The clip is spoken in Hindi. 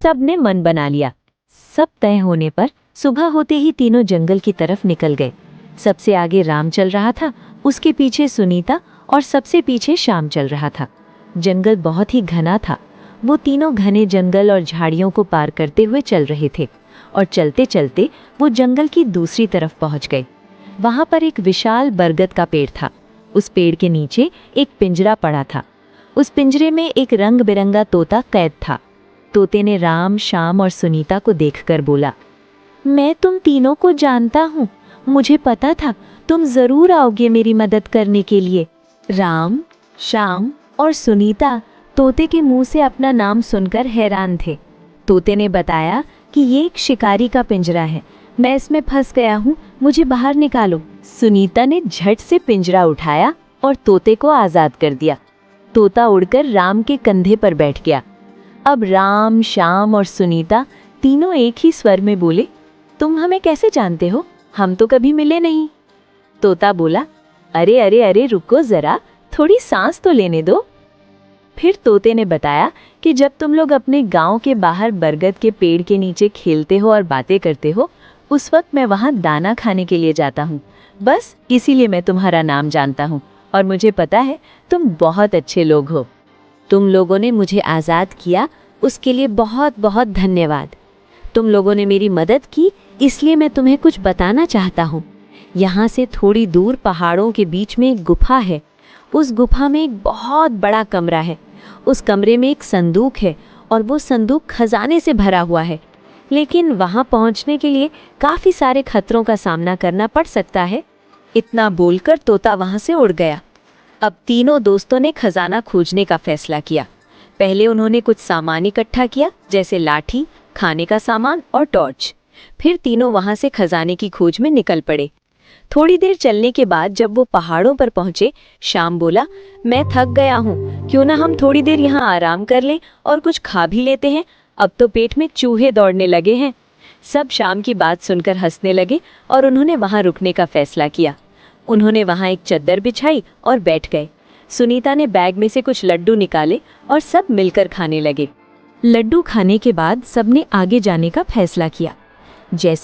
सबने मन बना लिया। सब तय होने पर सुबह होते ही तीनों जंगल की तरफ निकल गए। सबसे आगे राम चल रहा था, उसके पीछे सुनीता और सबसे पीछे श्याम चल रहा था। जंगल बहुत ही घना था। वो तीनों घने जंगल और झाड़ियों को पार करते हुए चल रहे थे और चलते चलते वो जंगल की दूसरी तरफ पहुंच गए। वहां पर एक विशाल बरगद का पेड़ था। उस पेड़ के नीचे एक पिंजरा पड़ा था। उस पिंजरे में एक रंग बिरंगा तोता कैद था। तोते ने राम, श्याम और सुनीता को देखकर बोला, मैं तुम तीनों को जानता हूँ। मुझे पता था तुम जरूर आओगे मेरी मदद करने के लिए। राम, श्याम और सुनीता तोते के मुंह से अपना नाम सुनकर हैरान थे। तोते ने बताया कि ये एक शिकारी का पिंजरा है, मैं इसमें फंस गया हूँ, मुझे बाहर निकालो। सुनीता ने झट से पिंजरा उठाया और तोते को आजाद कर दिया। तोता उड़कर राम के कंधे पर बैठ गया। अब राम, श्याम और सुनीता तीनों एक ही स्वर में बोले, तुम हमें कैसे जानते हो? हम तो कभी मिले नहीं। तोता बोला, अरे अरे अरे रुको जरा, थोड़ी सांस तो लेने दो। फिर तोते ने बताया कि जब तुम लोग अपने गांव के बाहर बरगद के पेड़ के नीचे खेलते हो और बातें करते हो, उस वक्त मैं वहां दाना खाने के लिए जाता हूँ। बस इसीलिए मैं तुम्हारा नाम जानता हूँ और मुझे पता है तुम बहुत अच्छे लोग हो। तुम लोगों ने मुझे आज़ाद किया, उसके लिए बहुत बहुत धन्यवाद। तुम लोगों ने मेरी मदद की, इसलिए मैं तुम्हें कुछ बताना चाहता हूँ। यहाँ से थोड़ी दूर पहाड़ों के बीच में एक गुफा है। उस गुफा में एक बहुत बड़ा कमरा है। उस कमरे में एक संदूक है और वो संदूक खजाने से भरा हुआ है। लेकिन वहाँ पहुँचने के लिए काफ़ी सारे खतरों का सामना करना पड़ सकता है। इतना बोलकर तोता वहाँ से उड़ गया। अब तीनों दोस्तों ने खजाना खोजने का फैसला किया। पहले उन्होंने कुछ सामान इकट्ठा किया, जैसे लाठी, खाने का सामान और टॉर्च। फिर तीनों वहां से खजाने की खोज में निकल पड़े। थोड़ी देर चलने के बाद जब वो पहाड़ों पर पहुंचे, श्याम बोला, मैं थक गया हूँ, क्यों ना हम थोड़ी देर यहाँ आराम कर लें और कुछ खा भी लेते हैं। अब तो पेट में चूहे दौड़ने लगे हैं। सब श्याम की बात सुनकर हंसने लगे और उन्होंने वहां रुकने का फैसला किया। उन्होंने वहां एक चद्दर बिछाई और बैठ गए। सुनीता ने बैग में से कुछ लड्डू निकाले और सब मिलकर खाने लगे। लड्डू खाने के बाद सबने आगे जाने का फैसला किया। जैसे